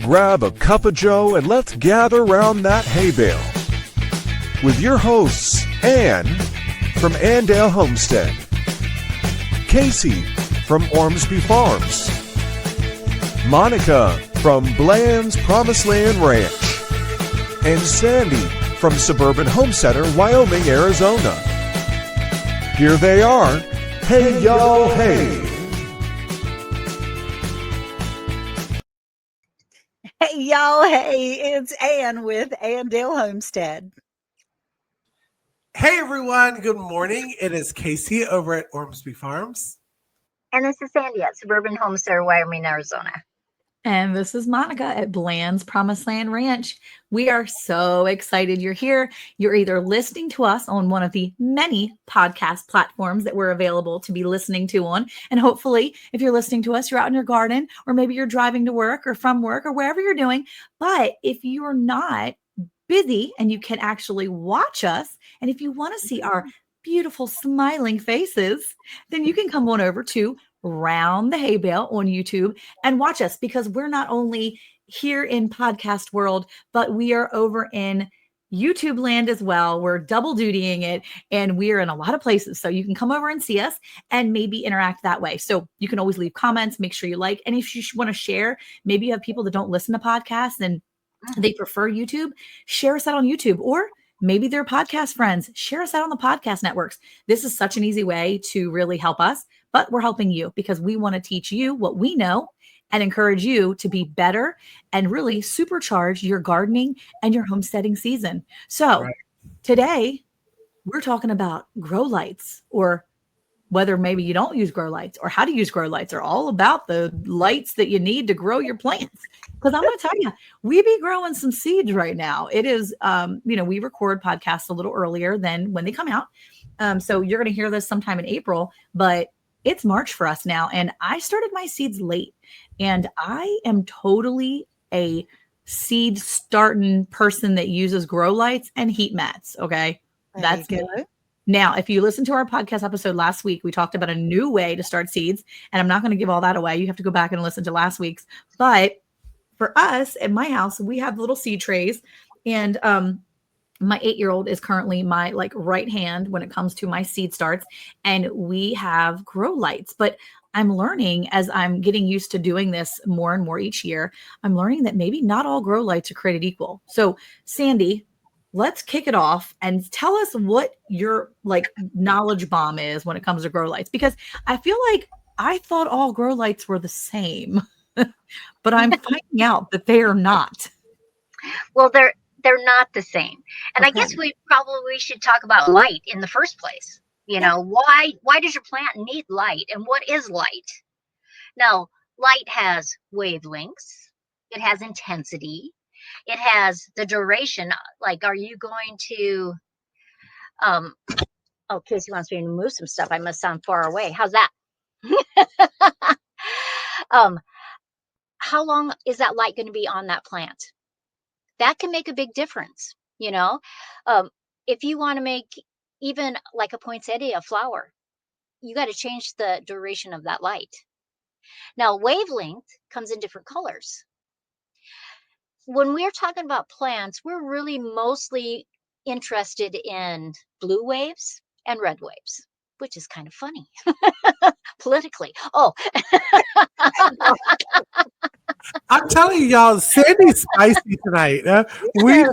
Grab a cup of joe and let's gather round that hay bale. With your hosts, Ann from Andale Homestead, Cayce from Ormsby Farms, Monica from Bland's Promised Land Ranch, and Sandi from Suburban Home Center, Wyoming, Arizona. Here they are. Hey, y'all, hey. Hey, y'all. Hey, it's Ann with Andale Homestead. Hey, everyone. Good morning. It is Cayce over at Ormsby Farms. And this is Sandi at Suburban Home Center, Wyoming, Arizona. And this is Monica at Bland's Promised Land Ranch. We are so excited you're here. You're either listening to us on one of the many podcast platforms that we're available to be listening to on. And hopefully, if you're listening to us, you're out in your garden, or maybe you're driving to work or from work or wherever you're doing. But if you're not busy and you can actually watch us, and if you want to see our beautiful smiling faces, then you can come on over to Round the Hay Bale on YouTube and watch us, because we're not only here in podcast world, but we are over in YouTube land as well. We're double dutying it, and we're in a lot of places. So you can come over and see us and maybe interact that way. So you can always leave comments, make sure you like, and if you want to share, maybe you have people that don't listen to podcasts and they prefer YouTube, share us out on YouTube, or maybe they're podcast friends. Share us out on the podcast networks. This is such an easy way to really help us, but we're helping you because we want to teach you what we know and encourage you to be better and really supercharge your gardening and your homesteading season. So today we're talking about grow lights, or whether maybe you don't use grow lights, or how to use grow lights, are all about the lights that you need to grow your plants. Because I'm going to tell you, we be growing some seeds right now. It is, we record podcasts a little earlier than when they come out. So you're going to hear this sometime in April, but it's March for us now. And I started my seeds late, and I am totally a seed starting person that uses grow lights and heat mats. Okay. That's good. Now, if you listen to our podcast episode last week, we talked about a new way to start seeds, and I'm not going to give all that away. You have to go back and listen to last week's. But for us at my house, we have little seed trays, and my 8-year-old is currently my right hand when it comes to my seed starts, and we have grow lights. But I'm learning, as I'm getting used to doing this more and more each year, I'm learning that maybe not all grow lights are created equal. So Sandi, let's kick it off and tell us what your knowledge bomb is when it comes to grow lights, because I feel like I thought all grow lights were the same, but I'm finding out that they are not. Well, they're not the same. And okay. I guess we probably should talk about light in the first place. You know, why does your plant need light, and what is light? Now, light has wavelengths, it has intensity, it has the duration. Like, are you going to, Cayce wants me to move some stuff. I must sound far away. How's that? How long is that light going to be on that plant? That can make a big difference. You know, if you want to make even like a poinsettia flower, you got to change the duration of that light. Now, wavelength comes in different colors. When we're talking about plants, we're really mostly interested in blue waves and red waves, which is kind of funny politically. Oh, I'm telling y'all, Sandi's spicy tonight. We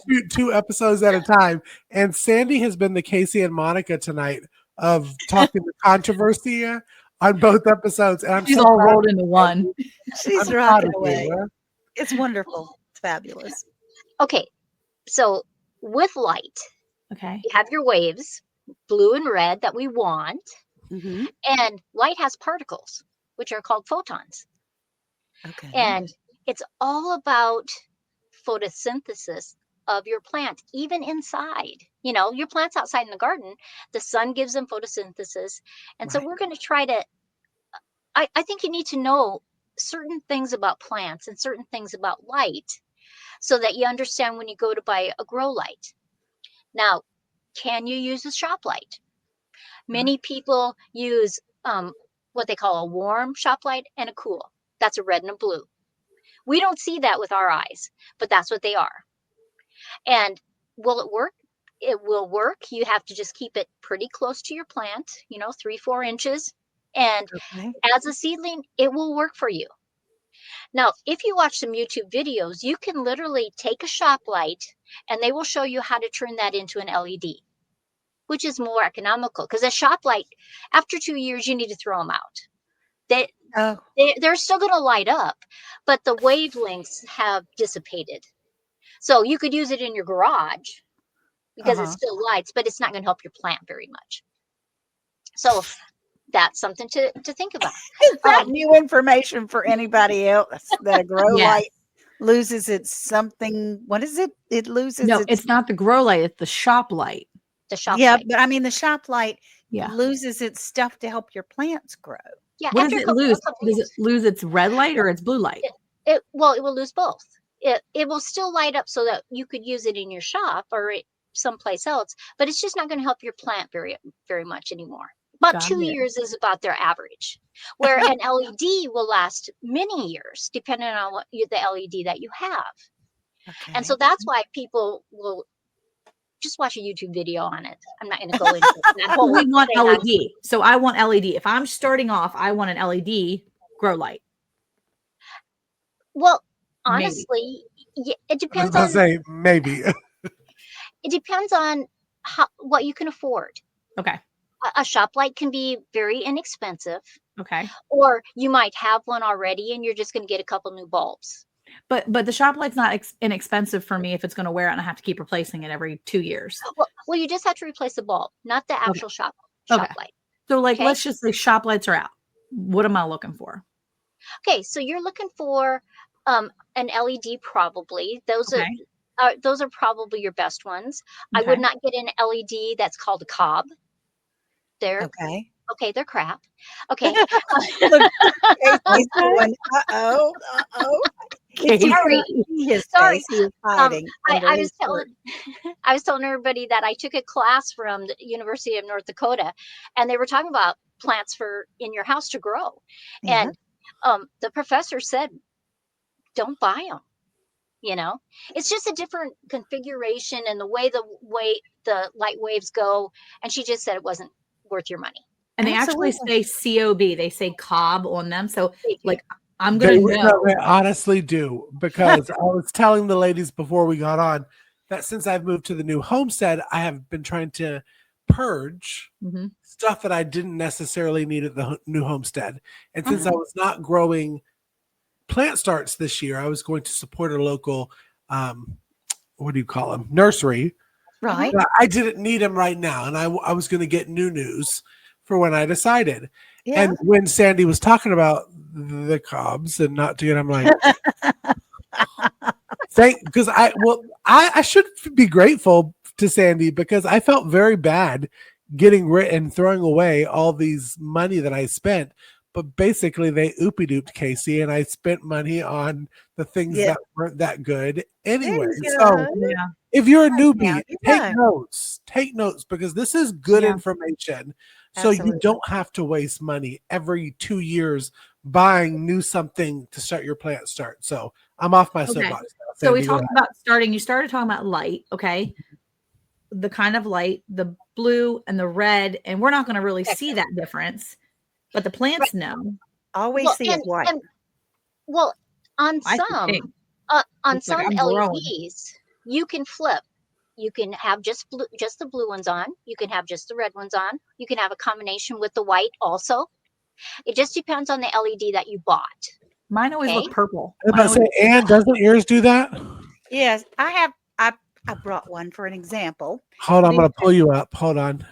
shoot 2 episodes at a time, and Sandi has been the Cayce and Monica tonight of talking the controversy on both episodes. And she's all rolled into one. She's rocking away. It's wonderful. It's fabulous. Okay, so with light, you have your waves, blue and red, that we want, and light has particles, which are called photons. Okay. And it's all about photosynthesis of your plant, even inside. You know, your plant's outside in the garden, the sun gives them photosynthesis. And so we're going to try to, I think you need to know certain things about plants and certain things about light so that you understand when you go to buy a grow light. Now, can you use a shop light? Many people use what they call a warm shop light and a cool. That's a red and a blue. We don't see that with our eyes, but that's what they are. And will it work? It will work. You have to just keep it pretty close to your plant, 3-4 inches. And as a seedling, it will work for you. Now, if you watch some YouTube videos, you can literally take a shop light and they will show you how to turn that into an LED, which is more economical, because a shop light, after 2 years, you need to throw them out. They're still going to light up, but the wavelengths have dissipated. So you could use it in your garage because it still lights, but it's not going to help your plant very much. So that's something to think about. Is that new information for anybody else? That a grow light loses its something. What is it? It loses. No, it's not the grow light. It's the shop light. The shop light. But I mean, the shop light loses its stuff to help your plants grow. Yeah. What does it lose? Does it lose its red light or its blue light? It will lose both. It will still light up so that you could use it in your shop or someplace else, but it's just not going to help your plant very, very much anymore. About 2 years is about their average, where an LED will last many years, depending on what the LED that you have. Okay. And so that's why people will just watch a YouTube video on it. I'm not going to go into that whole We want LED. So I want LED. If I'm starting off, I want an LED grow light. Well, honestly, it depends on. Maybe. It depends on what you can afford. Okay. A shop light can be very inexpensive. Okay. Or you might have one already and you're just going to get a couple new bulbs. But the shop light's not inexpensive for me if it's going to wear out and I have to keep replacing it every 2 years. Well, you just have to replace the bulb, not the actual shop light. So let's just say shop lights are out. What am I looking for? Okay, so you're looking for an LED probably. Those are probably your best ones. Okay. I would not get an LED that's called a cob. They're they're crap. Okay. Sorry. I was telling everybody that I took a class from the University of North Dakota, and they were talking about plants in your house to grow. And the professor said, don't buy them. It's just a different configuration and the way the light waves go. And she just said it wasn't worth your money. And they actually say COB. They say cob on them. So I'm going to know. They honestly do, because I was telling the ladies before we got on that since I've moved to the new homestead, I have been trying to purge stuff that I didn't necessarily need at the new homestead. And since I was not growing plant starts this year, I was going to support a local, what do you call them? Nursery. Right. But I didn't need them right now. And I was going to get news for when I decided. Yeah. And when Sandi was talking about the cobs and not doing, I'm like, because I should be grateful to Sandi, because I felt very bad getting rid and throwing away all these money that I spent. But basically, they oopie-dooped Cayce, and I spent money on the things that weren't that good anyway. So if you're a newbie, take notes, because this is good information. So you don't have to waste money every 2 years buying something to start your plant start. So I'm off my soapbox now. So we talked about starting. You started talking about light, okay? The kind of light, the blue and the red, and we're not going to really see that difference. But the plants know. Always see it white. On some LEDs, you can flip. You can have just the blue ones on. You can have just the red ones on. You can have a combination with the white also. It just depends on the LED that you bought. Mine always look purple. Anne, doesn't yours do that? Yes, I have. I brought one for an example. Hold on, I'm going to pull you up. Hold on.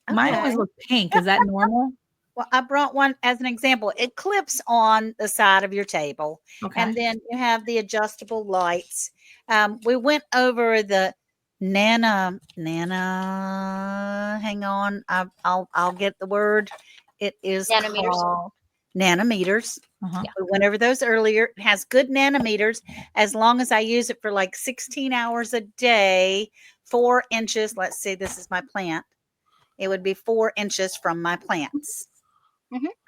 Mine always look pink. Is that normal? Well, I brought one as an example. It clips on the side of your table. Okay. And then you have the adjustable lights. We went over the Nana, hang on. I'll get the word. It is called nanometers. We went over those earlier. It has good nanometers as long as I use it for like 16 hours a day, 4 inches. Let's see, this is my plant. It would be 4 inches from my plants.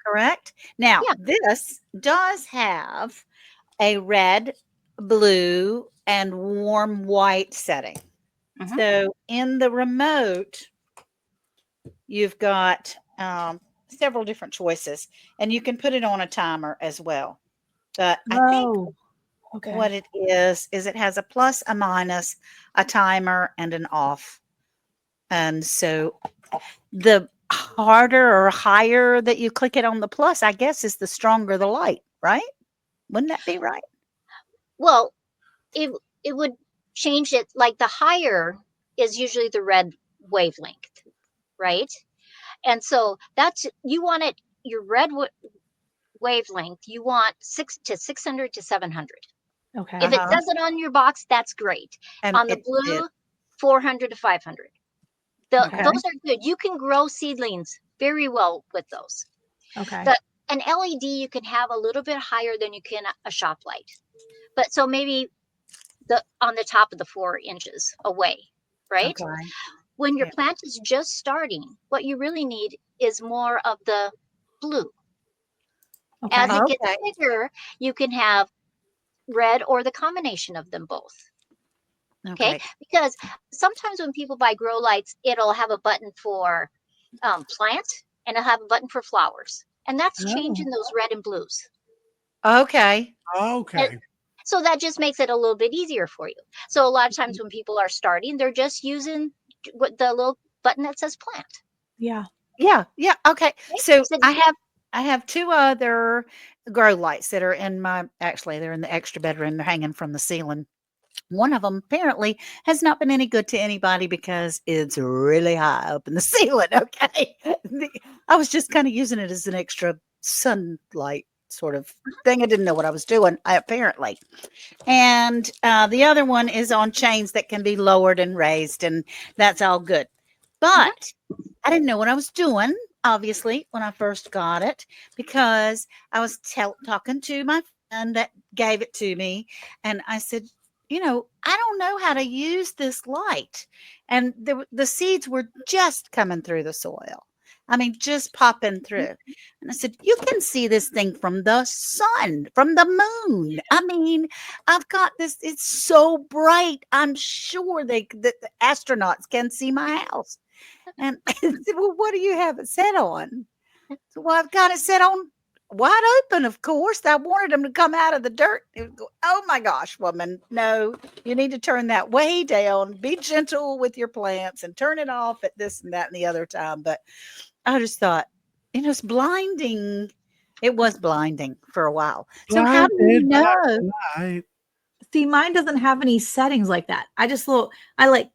Correct? Now, Yeah. this does have a red, blue, and warm white setting. So in the remote, you've got several different choices, and you can put it on a timer as well. But I think what it is it has a plus, a minus, a timer, and an off. And so the harder or higher that you click it on the plus, I guess, is the stronger the light, right? Wouldn't that be right? Well, it would change it. Like the higher is usually the red wavelength, right? And so that's, you want it, your red wavelength, you want 600 to 700. Okay. If it says it on your box, that's great. And on the blue, 400 to 500. Those are good. You can grow seedlings very well with those. Okay. An LED you can have a little bit higher than you can a shop light. But so maybe on the top of the 4 inches away, right? Okay. When your plant is just starting, what you really need is more of the blue. Okay. As it gets bigger, you can have red or the combination of them both. Okay. Because sometimes when people buy grow lights, it'll have a button for plant and it'll have a button for flowers. And that's changing those red and blues. Okay. So that just makes it a little bit easier for you. So a lot of times when people are starting, they're just using the little button that says plant. Yeah. Okay. So I have 2 other grow lights that are they're in the extra bedroom. They're hanging from the ceiling. One of them apparently has not been any good to anybody because it's really high up in the ceiling. Okay. I was just kind of using it as an extra sunlight sort of thing. I didn't know what I was doing, apparently. And the other one is on chains that can be lowered and raised, and that's all good. But I didn't know what I was doing, obviously, when I first got it, because I was talking to my friend that gave it to me, and I said, I don't know how to use this light. And the seeds were just coming through the soil. I mean, just popping through. And I said, you can see this thing from the sun, from the moon. I mean, I've got this. It's so bright. I'm sure the astronauts can see my house. And I said, well, what do you have it set on? So, well, I've got it set on wide open, of course. I wanted them to come out of the dirt. It would go, oh my gosh, woman. No, you need to turn that way down. Be gentle with your plants and turn it off at this and that and the other time. But I just thought, it's blinding. It was blinding for a while. So how do you know? See, mine doesn't have any settings like that. I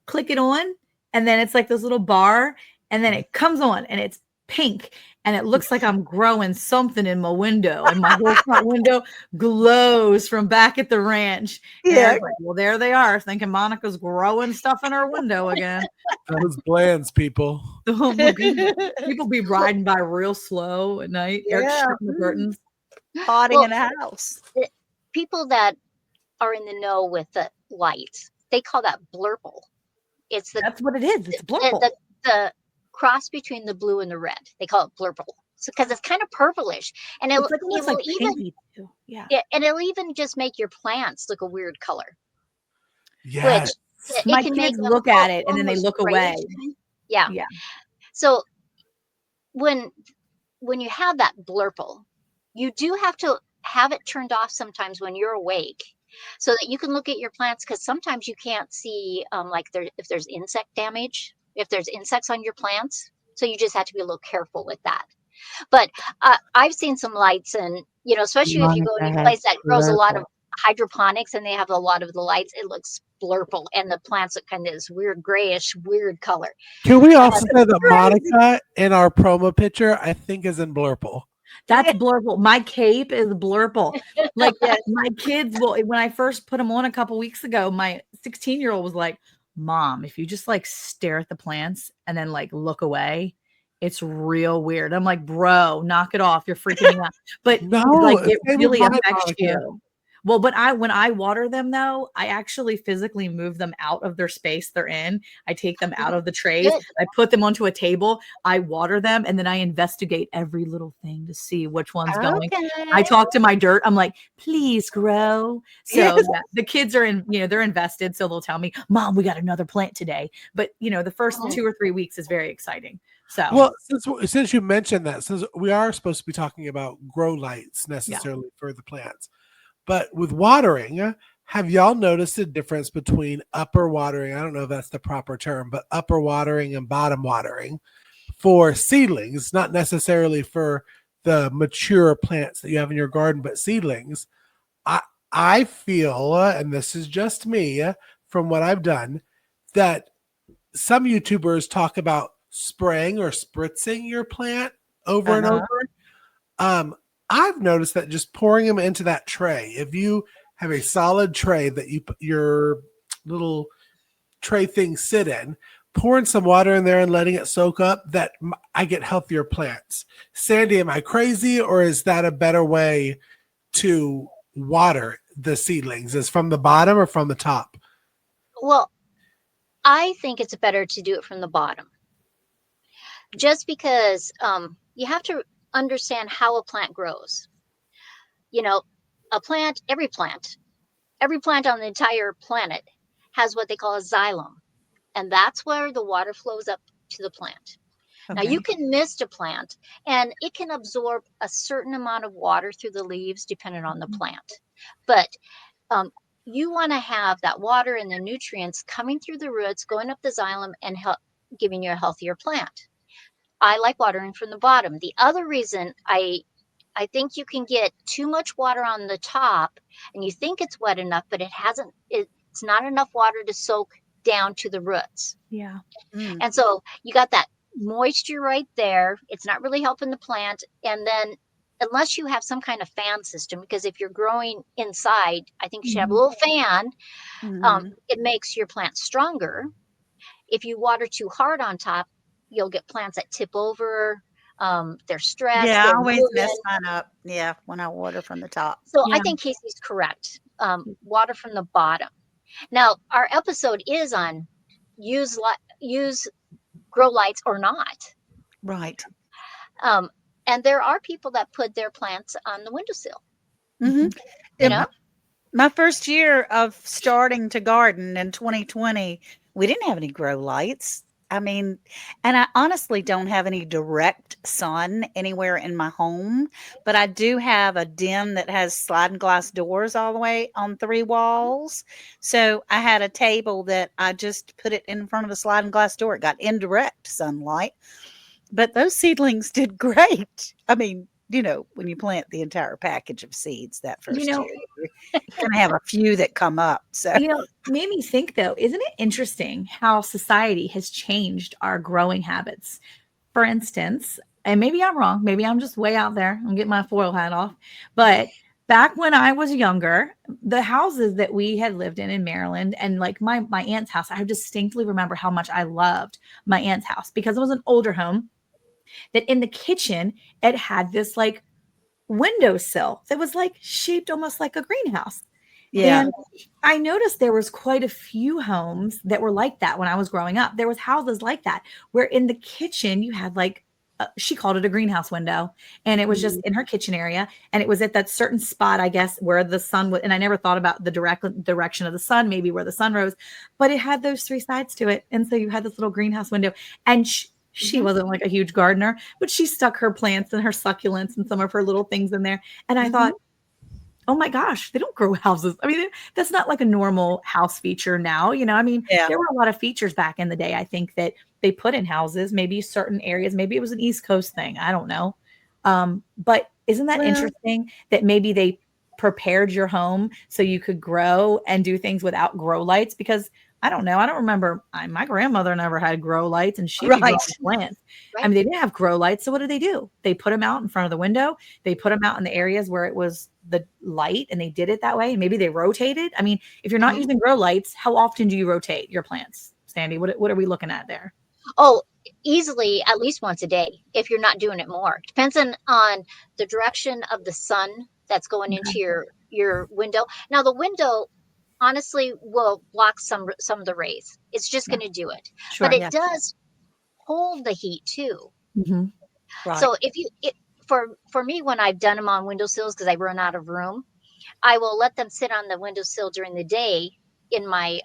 click it on, and then it's like this little bar, and then it comes on, and it's pink, and it looks like I'm growing something in my window, and my whole front window glows from back at the ranch. Yeah. Like, well, there they are, thinking Monica's growing stuff in her window again. Those Bland's people. Oh my goodness. People be riding by real slow at night. Eric shutting the curtains. Potting in the house. People that are in the know with the lights, they call that blurple. That's what it is. It's blurple. The cross between the blue and the red. They call it blurple. So because it's kind of purplish, and it it'll even just make your plants look a weird color. Yes. Which my kids look at it and then they look away. Yeah. So when you have that blurple, you do have to have it turned off sometimes when you're awake, so that you can look at your plants, because sometimes you can't see if there's insect damage, if there's insects on your plants. So you just have to be a little careful with that. But I've seen some lights, and especially if you go to a place that grows a lot of hydroponics and they have a lot of the lights, it looks blurple, and the plants look kind of this weird grayish weird color. Can we also say that Monica in our promo picture, I think, is in blurple? That's blurple. My cape is blurple. Like my kids when I first put them on a couple weeks ago, my 16-year-old was like, Mom, if you just stare at the plants and then look away, it's real weird. I'm like, bro, knock it off. You're freaking me out. But no, it really affects you. Well, but when I water them though, I actually physically move them out of their space they're in. I take them out of the trays. Good. I put them onto a table. I water them, and then I investigate every little thing to see which one's going. I talk to my dirt. I'm like, please grow. So yeah, the kids are they're invested. So they'll tell me, Mom, we got another plant today. But the first 2 or 3 weeks is very exciting. So well, since you mentioned that, since we are supposed to be talking about grow lights necessarily for the plants. But with watering, have y'all noticed a difference between upper watering? I don't know if that's the proper term, but upper watering and bottom watering for seedlings, not necessarily for the mature plants that you have in your garden, but seedlings. I feel, and this is just me from what I've done, that some YouTubers talk about spraying or spritzing your plant over and over. I've noticed that just pouring them into that tray, if you have a solid tray that you put your little tray thing sit in, pouring some water in there and letting it soak up, that I get healthier plants. Sandi, am I crazy, or is that a better way to water the seedlings? Is from the bottom or from the top? Well, I think it's better to do it from the bottom, just because you have to understand how a plant grows. Every plant on the entire planet has what they call a xylem, and that's where the water flows up to the plant. Now you can mist a plant and it can absorb a certain amount of water through the leaves depending on the plant, but you want to have that water and the nutrients coming through the roots, going up the xylem, and giving you a healthier plant. I like watering from the bottom. The other reason I think you can get too much water on the top and you think it's wet enough, but it's not enough water to soak down to the roots. Yeah. And so you got that moisture right there. It's not really helping the plant. And then unless you have some kind of fan system, because if you're growing inside, I think you should have a little fan. It makes your plant stronger. If you water too hard on top, you'll get plants that tip over. They're stressed. Yeah, I always mess mine up. Yeah, when I water from the top. So I think Cayce's correct. Water from the bottom. Now, our episode is on use grow lights or not. Right. And there are people that put their plants on the windowsill. My first year of starting to garden in 2020, we didn't have any grow lights. And I honestly don't have any direct sun anywhere in my home, but I do have a den that has sliding glass doors all the way on 3 walls. So I had a table that I just put it in front of a sliding glass door. It got indirect sunlight, but those seedlings did great. When you plant the entire package of seeds that first year, you're going to have a few that come up. So, made me think though, isn't it interesting how society has changed our growing habits? For instance, and maybe I'm wrong, maybe I'm just way out there, I'm getting my foil hat off, but back when I was younger, the houses that we had lived in Maryland and like my aunt's house, I distinctly remember how much I loved my aunt's house because it was an older home. That in the kitchen, it had this like windowsill that was like shaped almost like a greenhouse. Yeah. And I noticed there was quite a few homes that were like that when I was growing up. There was houses like that where in the kitchen you had like, she called it a greenhouse window, and it was just in her kitchen area. And it was at that certain spot, I guess, where the sun would, and I never thought about the direction of the sun, maybe where the sun rose, but it had those 3 sides to it. And so you had this little greenhouse window, and she wasn't like a huge gardener, but she stuck her plants and her succulents and some of her little things in there. And I thought, oh my gosh, they don't grow houses. That's not like a normal house feature now. There were a lot of features back in the day, I think, that they put in houses, maybe certain areas, maybe it was an East Coast thing. I don't know. But isn't that interesting that maybe they prepared your home so you could grow and do things without grow lights? Because I don't know. I don't remember. My grandmother never had grow lights, and she growing plants. Right. They didn't have grow lights. So what did they do? They put them out in front of the window. They put them out in the areas where it was the light, and they did it that way. And maybe they rotated. If you're not using grow lights, how often do you rotate your plants, Sandi? What are we looking at there? Oh, easily at least once a day if you're not doing it more. Depends on the direction of the sun that's going into your window. Now the window honestly will block some of the rays. It's just going to do it. Sure, but it does hold the heat too. Mm-hmm. Right. So for me, when I've done them on windowsills, because I run out of room, I will let them sit on the windowsill during the day in my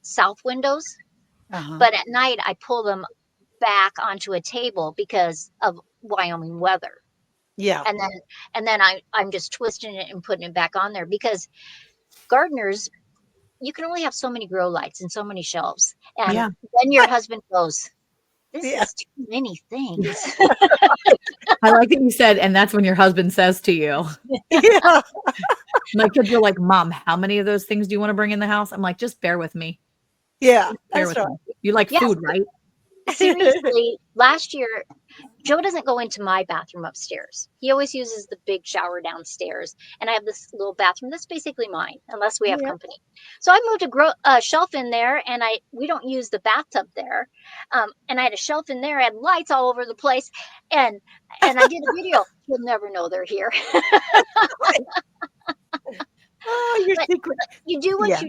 south windows. But at night, I pull them back onto a table because of Wyoming weather. Yeah. And then I'm just twisting it and putting it back on there, because gardeners, you can only have so many grow lights and so many shelves. And then your husband goes, this is too many things. I like that you said, and that's when your husband says to you. Yeah. My kids were like, Mom, how many of those things do you want to bring in the house? I'm like, just bear with me. Yeah. Bear with me. You like food, right? Seriously, last year, Joe doesn't go into my bathroom upstairs. He always uses the big shower downstairs. And I have this little bathroom that's basically mine, unless we have company. So I moved a shelf in there, and we don't use the bathtub there. And I had a shelf in there, I had lights all over the place. And I did a video. You'll never know they're here. Oh, your secret. You do what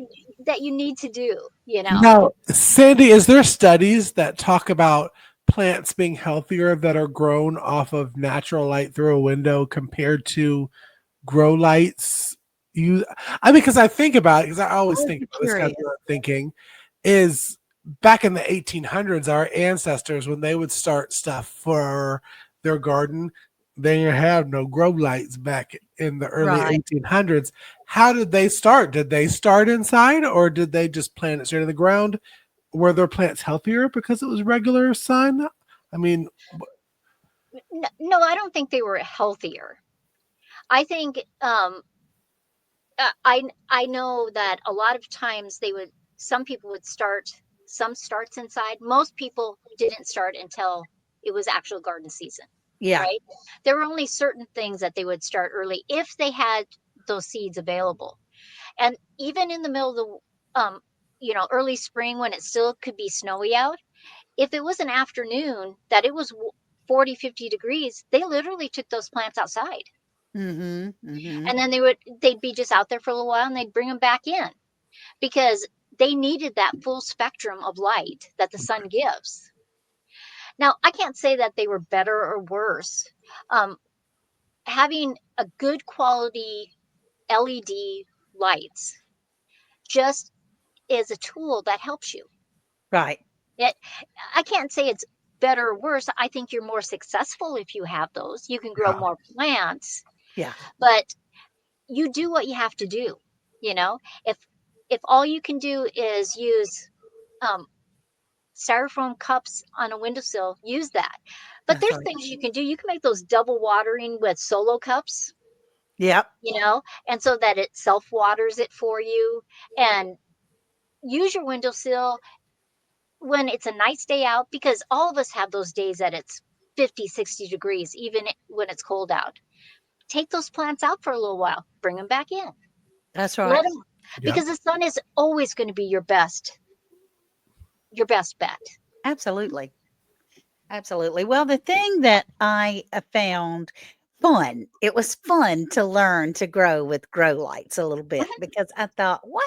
you need to do, Now, Sandi, is there studies that talk about plants being healthier that are grown off of natural light through a window compared to grow lights? Because I think about it, because I always think about this kind of thinking, is back in the 1800s, our ancestors, when they would start stuff for their garden, they have no grow lights back in the early 1800s. How did they start? Did they start inside, or did they just plant it straight in the ground? Were their plants healthier because it was regular sun? I mean, no, I don't think they were healthier. I think I know that a lot of times some people would start some starts inside. Most people didn't start until it was actual garden season. Yeah. Right. There were only certain things that they would start early if they had those seeds available. And even in the middle of the early spring, when it still could be snowy out, if it was an afternoon that it was 40, 50 degrees, they literally took those plants outside. And then they'd be just out there for a little while, and they'd bring them back in, because they needed that full spectrum of light that the sun gives. Now, I can't say that they were better or worse. Having a good quality LED lights just is a tool that helps you. Right. I can't say it's better or worse. I think you're more successful if you have those. You can grow more plants. Yeah. But you do what you have to do. If all you can do is use styrofoam cups on a windowsill, use that. But there's things you can do. You can make those double watering with solo cups. Yep. And so that it self-waters it for you. And use your windowsill when it's a nice day out, because all of us have those days that it's 50, 60 degrees, even when it's cold out. Take those plants out for a little while, bring them back in. That's right. Let them, because the sun is always going to be your best bet. Absolutely. Absolutely. Well, the thing that I found fun, it was fun to learn to grow with grow lights a little bit, because I thought, wow,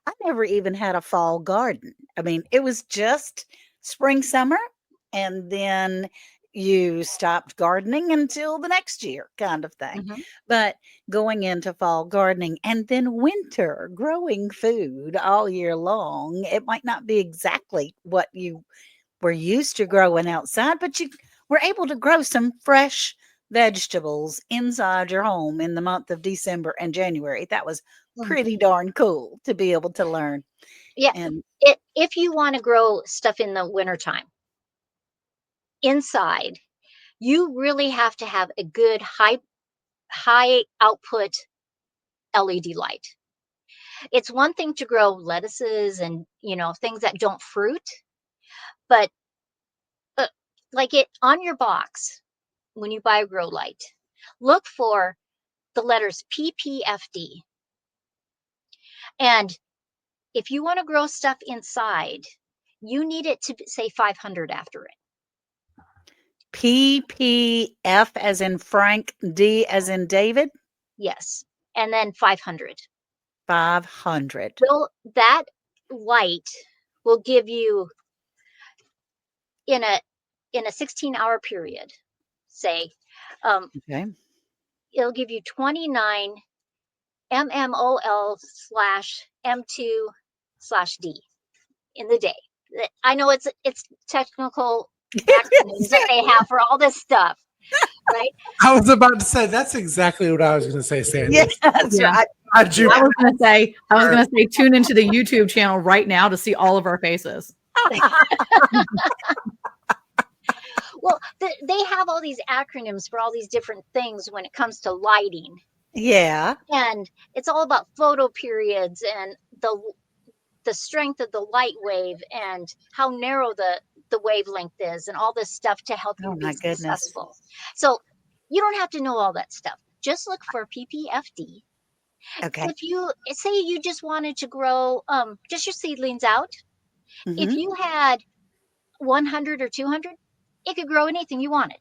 I never even had a fall garden. I mean, it was just spring, summer, and then you stopped gardening until the next year, kind of thing. But going into fall gardening, and then winter, growing food all year long, it might not be exactly what you were used to growing outside, but you were able to grow some fresh vegetables inside your home in the month of December and January. That was pretty darn cool to be able to learn. Yeah. And if you want to grow stuff in the wintertime inside, you really have to have a good high output LED light. It's one thing to grow lettuces and things that don't fruit, but like it on your box when you buy a grow light, look for the letters PPFD. And if you want to grow stuff inside, you need it to say 500 after it. PPF as in Frank, D as in David? Yes. and then 500. 500. Well, that light will give you in a 16-hour period, say, Okay. it'll give you 29 mmol/m2/d in the day. I know it's technical acronyms that they have for all this stuff, right? I was about to say that's exactly what I was going to say, Sandy. Yeah, that's right. I was going to say, tune into the YouTube channel right now to see all of our faces. Well, they have all these acronyms for all these different things when it comes to lighting. Yeah. And it's all about photo periods and the strength of the light wave and how narrow the wavelength is and all this stuff to help you be successful. So you don't have to know all that stuff. Just look for PPFD. Okay. If you say you just wanted to grow just your seedlings out, if you had 100 or 200, it could grow anything you wanted.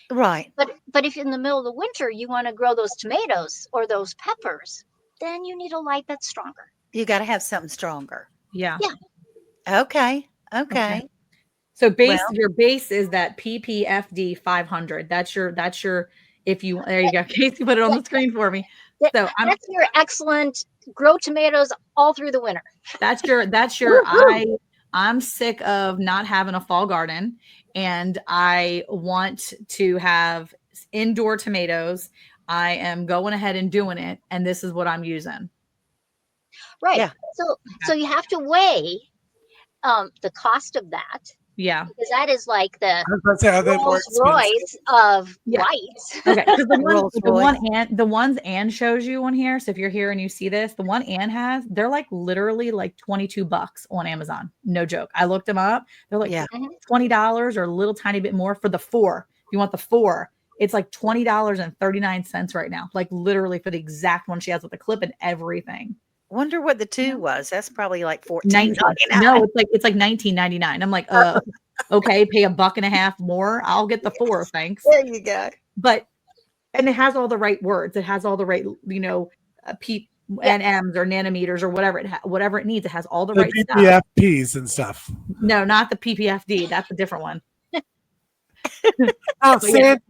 Right. But if in the middle of the winter you want to grow those tomatoes or those peppers, then you need a light that's stronger. You got to have something stronger. Yeah. Okay. So your base is that PPFD 500. That's your if you there you go. Cayce put it on the screen for me. So that's your excellent grow tomatoes all through the winter. That's your I'm sick of not having a fall garden, and I want to have indoor tomatoes. I am going ahead and doing it, and this is what I'm using. Right. Yeah. So you have to weigh the cost of that. Yeah. Because that is like the Rolls Royce of lights. Okay. The ones Ann shows you on here. So if you're here and you see this, the one Ann has, they're like literally like $22 on Amazon. No joke. I looked them up. They're like $20 or a little tiny bit more for the 4. If you want the 4, it's like $20.39 right now. Like literally for the exact one she has with the clip and everything. Wonder what the 2 was. That's probably like $14.99. No, it's like $19.99. I'm like, okay, pay $1.50 more. I'll get the 4, thanks. There you go. And it has all the right words. It has all the right, NMs or nanometers or whatever it needs. It has all the right stuff. PPFPs and stuff. No, not the PPFD. That's a different one. Oh, Sandy,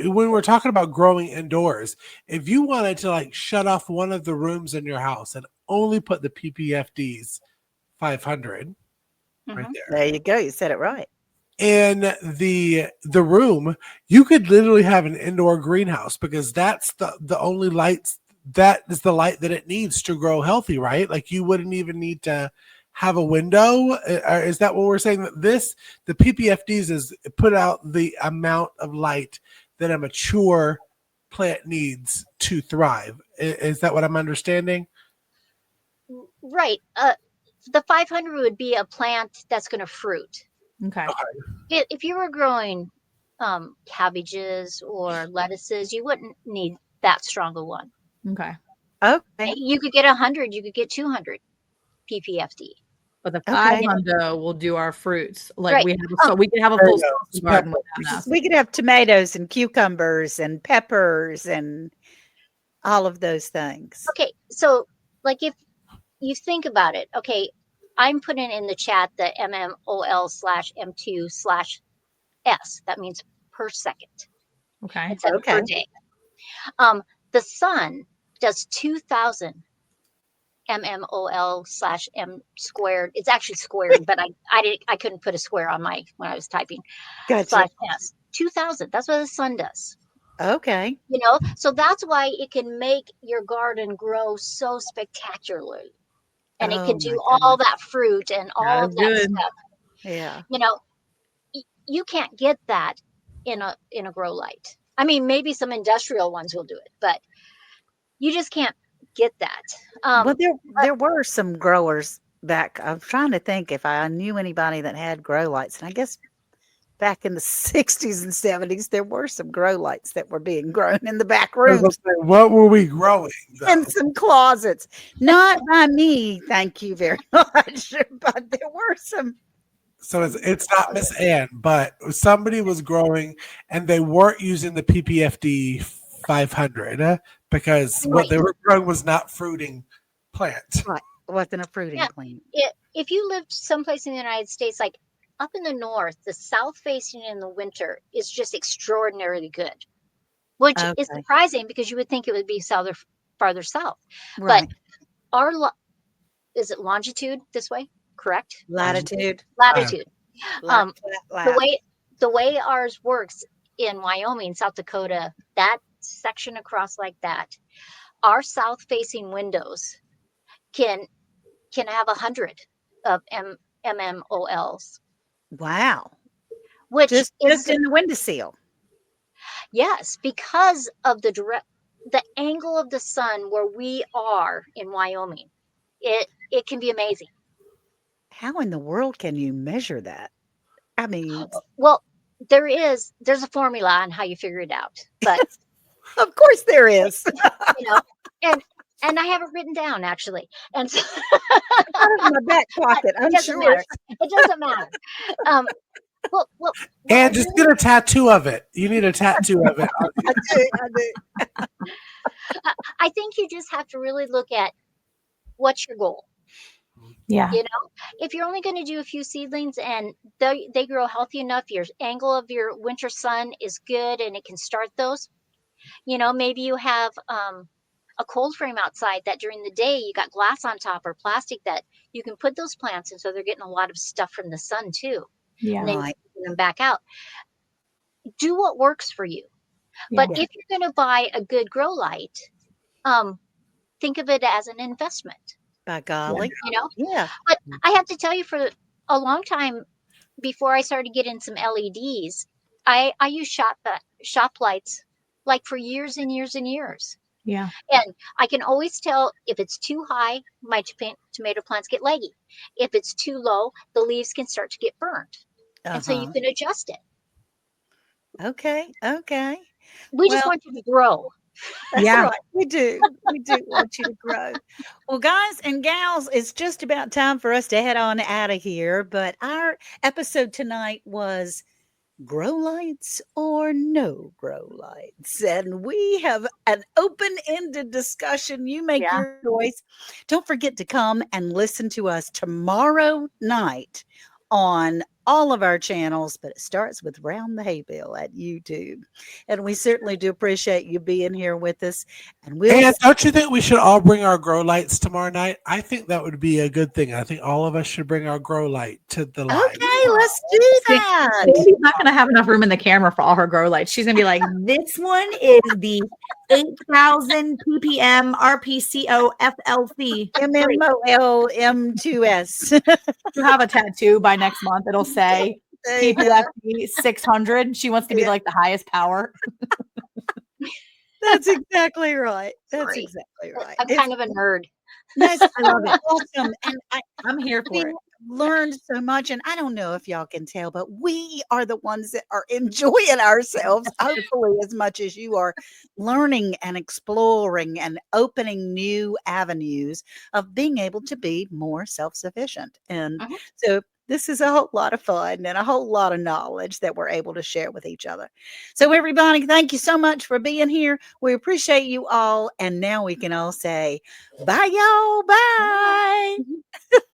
when we're talking about growing indoors, if you wanted to like shut off one of the rooms in your house and only put the PPFDs 500 right there. There you go. You said it right. In the room, you could literally have an indoor greenhouse because that's the only lights that is the light that it needs to grow healthy, right? Like you wouldn't even need to have a window. Is that what we're saying? That the PPFDs is put out the amount of light that a mature plant needs to thrive. Is that what I'm understanding? Right. The 500 would be a plant that's going to fruit. Okay. If you were growing cabbages or lettuces, you wouldn't need that strong a one. Okay. You could get 100. You could get 200 PPFD. But the 500 will do our fruits. Like we could have a full garden with that. We could have tomatoes and cucumbers and peppers and all of those things. Okay, so like if you think about it, okay, I'm putting in the chat the mmol/m2/s. That means per second. Okay. Instead of per day. The sun does 2,000 mmol/m squared. It's actually squared, but I couldn't put a square on when I was typing. Gotcha. /s. 2,000. That's what the sun does. Okay. So that's why it can make your garden grow so spectacularly, and it can do all that fruit and all of that stuff. Yeah. You can't get that in a grow light. I mean, maybe some industrial ones will do it, but you just can't get that. Well, there were some growers back. I'm trying to think if I knew anybody that had grow lights, and I guess back in the 60s and 70s, there were some grow lights that were being grown in the back rooms. What were we growing? In some closets. Not by me, thank you very much. But there were some. So it's not Miss Ann, but somebody was growing and they weren't using the PPFD 500 because what they were growing was not fruiting plant. Right. It wasn't a fruiting plant. If you lived someplace in the United States, like up in the north, the south facing in the winter is just extraordinarily good, which is surprising because you would think it would be farther south. Right. But is it longitude this way? Correct? Latitude. The way ours works in Wyoming, South Dakota, that section across like that, our south facing windows can have 100 of MMOLs. Wow. Which just in the windowsill. Yes, because of the angle of the sun where we are in Wyoming. It can be amazing. How in the world can you measure that? I mean, well, there's a formula on how you figure it out, but of course there is. And I have it written down actually, and so out of my back pocket. I'm sure it doesn't matter. Well, and just get a tattoo of it. You need a tattoo of it. I do. I think you just have to really look at what's your goal. Yeah. If you're only going to do a few seedlings and they grow healthy enough, your angle of your winter sun is good and it can start those. Maybe you have a cold frame outside that during the day you got glass on top or plastic that you can put those plants in, so they're getting a lot of stuff from the sun too. Yeah. And then you can them back out. Do what works for you. Yeah. But if you're going to buy a good grow light, think of it as an investment. By golly. Yeah. But I have to tell you, for a long time before I started getting some LEDs, I used shop lights like for years and years and years. Yeah. And I can always tell if it's too high, my tomato plants get leggy. If it's too low, the leaves can start to get burnt. And so you can adjust it. Okay. We just want you to grow. Yeah, right. We do want you to grow. Well, guys and gals, it's just about time for us to head on out of here. But our episode tonight was grow lights or no grow lights. And we have an open-ended discussion. You make your choice. Don't forget to come and listen to us tomorrow night on all of our channels, but it starts with Round the Hay Bale at YouTube. And we certainly do appreciate you being here with us. And don't you think we should all bring our grow lights tomorrow night? I think that would be a good thing. I think all of us should bring our grow light to the live. Okay, let's do that. She's not going to have enough room in the camera for all her grow lights. She's going to be like, this one is the 8,000 ppm RPCO FLC MMOL M2S. To have a tattoo by next month, it'll say PPFP 600. She wants to be like the highest power. That's exactly right. Exactly right. I'm kind of a nerd. Yes, I love it. Awesome. And I'm here for it. Learned so much, and I don't know if y'all can tell, but we are the ones that are enjoying ourselves hopefully as much as you are, learning and exploring and opening new avenues of being able to be more self-sufficient. And so this is a whole lot of fun and a whole lot of knowledge that we're able to share with each other. So everybody, thank you so much for being here. We appreciate you all. And now we can all say, bye y'all. Bye.